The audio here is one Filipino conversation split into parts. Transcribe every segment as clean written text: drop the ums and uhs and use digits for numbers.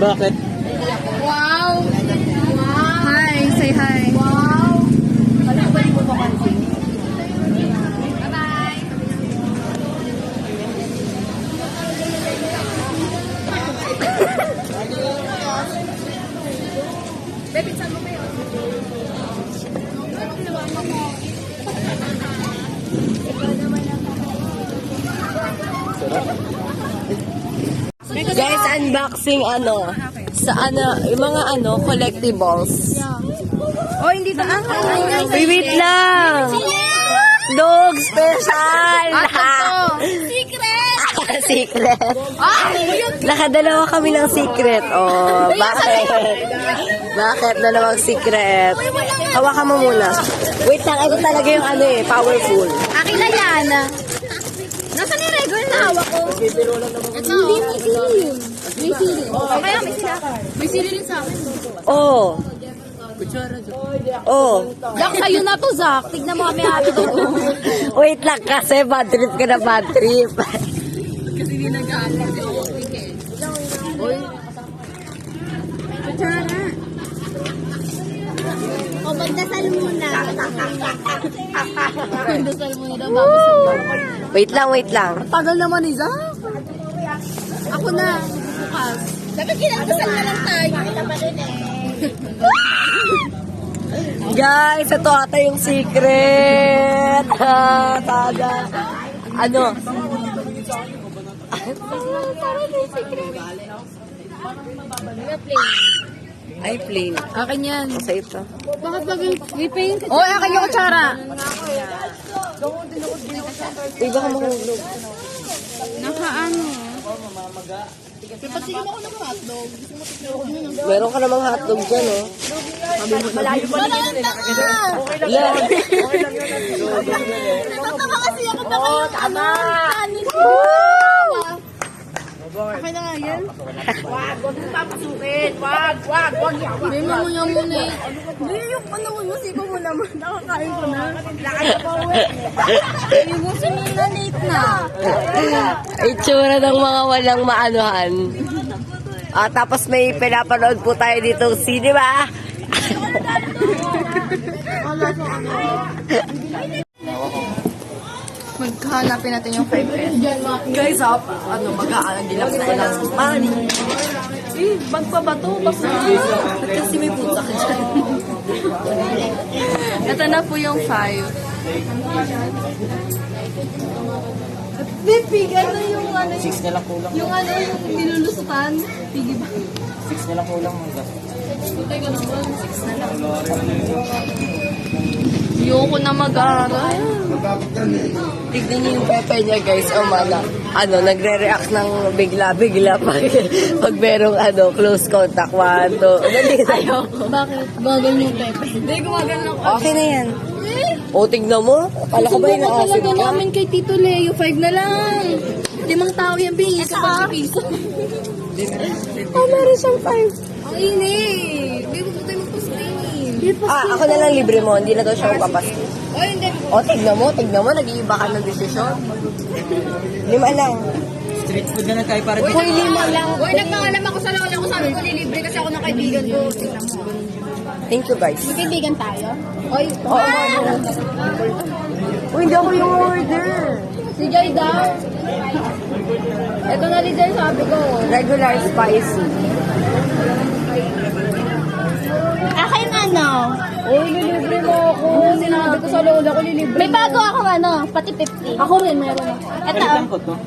Bakit? Wow! Wow! Hi! Say hi! Wow! Alam ba yung papansin? Bye-bye! David, saan mo ba yun? Guys, unboxing sa yung mga collectibles. Oh, hindi na. Wait lang! Dog special! Secret! Secret! Nakadalawa kami ng secret. Oh, bakit? Bakit dalawang secret? Hawakan mo muna. Wait lang, ito talaga yung powerful. Akin na yan. Nasaan yung regular na hawak ko? Ito. Hindi, may sili. May sili. Kaya may sili. May sili rin sa akin. Oh. Oh. Zach, sa'yo na to, Zach. Tignan mo kami happy to. Wait lang kasi, bad trip ka na bad trip. Kasi hindi nag-aapar. Di ako eh. Uy. Kutsara. O, magdasal muna. Magdasal muna daw bago sa Wait lang. tagal naman ni Zach. Ako na. Bukas. Dapat kinagdasal na lang tayo. Kita pa rin eh. Guys, ito ata yung secret. Tada. Ano? Ay, plain. Akin yan. Sa ito. Bakit pag may ka? Oh, akin yung kutsara. Uy, baka mahulog. Nakaano? Dapat sige mo ako ng hotdog. Meron ka namang hotdog dyan, oh. Malayo pa lang Yan. Natatawa kasi ako baka yung tama. Okay na nga yan. Wag mo papasukin. Wag yawa. May mamuya muna eh. Hindi yung panahon mo, siko mo naman. Nakakain ko na. Lakad ka pa uwi. Yung mo sinila late na. Itsura ng mga walang maanuhan. Tapos may pinapanood po tayo dito cinema. Maghanapin natin yung 5 pesos. Guys, mag-aalagilap na ng money. Bag pa ba to? Basta. Kasi may puta ka dyan. Ito na po yung 5. Pig, ano yung 6 na lang kulang. yung nilulusutan? Piggy ba? 6 na lang kulang. Teka naman, 6 na lang. Ayoko na mag-aaral. Tignan niyo yung pepe niya, guys. Nagre-react ng bigla-bigla pag merong close contact. 1, 2. Ayoko. Bakit? Gagan yung pepe. Hindi, gumagano ako. Okay na yan. O, tignan mo. Kala ko ba yung naasin talaga ka? namin kay Tito Leo. 5 na lang. 5 tao yan, bingis ka 50 piso. Meron siyang 5. Ang init. Hindi mo tayo magpaspain. Ako na lang libre mo. Hindi na daw siya magpapasko. O, hindi. O, tignan mo. Nag-iiba ka ng desisyon. 5 lang. Street food na lang tayo para dito. Uy, 5 lang. Uy, nagpangalam ako sa lola ko. Sabi ko nilibre kasi ako ng kaibigan ko. Tingnan mo. Thank you, guys. Magkaibigan tayo? Oy, Uy, hindi ako yung order. si Joy daw. Ito na rin Joy, sabi ko. Regular spicy. Akin ano? Uy, lilibre mo ako. Sinabi ko sa lola ko lilibre. May bago ako pati 50. Ako rin meron. Ito, Lang ko to.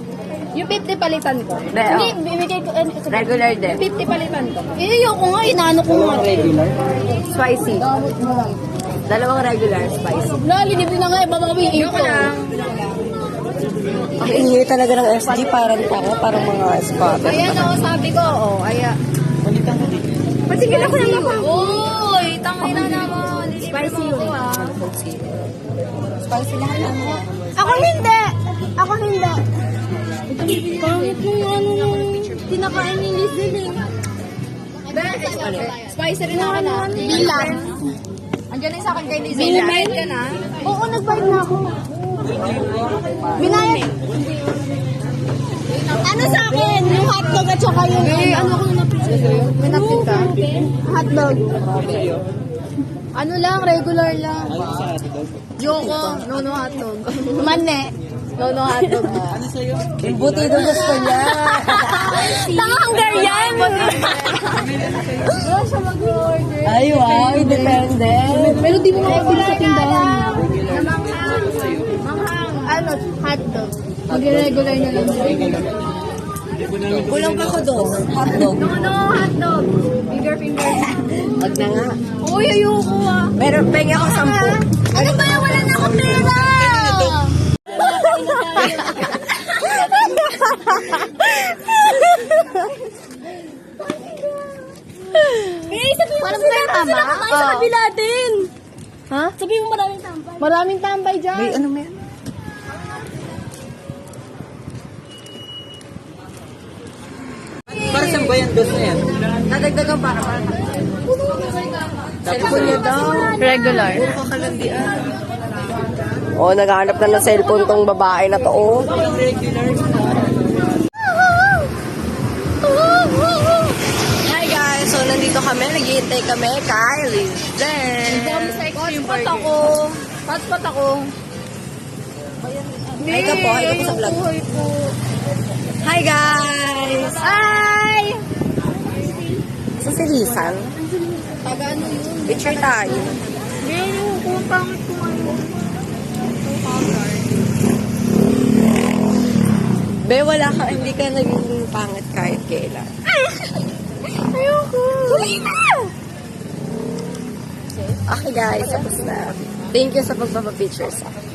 yung 50 palitan ko. Hindi, Hindi, bibigay ko. Regular din. 50 palitan ko. Ayoko nga, inaano ko nga. Regular. Spicy. Gamot mo lang. 2 regular spicy. Na, lilibre na nga, ibabang may ito. Ang ingay talaga ng SG. Parang mga spotter. Ayan o, sabi ko. Ayan. Palitan ko dito. Patigil ako na naman. Uy, tangay na naman. Spicy yun. Spicy lahat naman. Ako hindi. Pangit mo yung tinakain ni Liz din Spicy rin ako na. Bilang. Andiyan na sa akin kay Liz. Binayad ka na? Oo, nagbayad na ako. Binayad. Ano sa akin? Yung hotdog at saka yung ano ko na pizza sa'yo? May napin ka? Hotdog. Ano lang, regular lang. Yoko, no hotdog. Mane. No hotdog. Ano sa'yo? Yung butido gusto niya. Tanga Hungarian! Doon siya mag-order. Ay, wow, independent. Pero di mo makabili sa tindahan. Manghang. Ano? Hotdog. Mag-regular na lang. Kulang pa ko doon. Hotdog. No hotdog. Bigger fingers. Wag na nga. Uy, ayoko ah. Pero pengi ako 10. Ano ba? Wala na akong pera! Sabihin mo tama? Sa kabila din. Ha? Sabihin mo maraming tambay. Maraming tambay dyan. Ay, ano mo yan? Para saan ba yan? Dos na yan? Nadagdagan para. Cellphone niya daw. Regular. Oh, naghahanap na ng cellphone tong babae na to. Oh. Yung regular. Hi guys, so nandito kami, naghihintay kami kay Lizzen. Hotspot ako. Hotspot ako. Hi ka po, hi ka po sa vlog. Hi guys! Hi! Sa si Lizan, Taga ano yun? picture tayo. Hindi yung kung pangit ko ngayon. Be, wala ka, hindi ka naging pangit kahit kailan. Ayoko. Tuloy na! Okay guys, tapos na. Thank you sa pagpapapicture sa akin.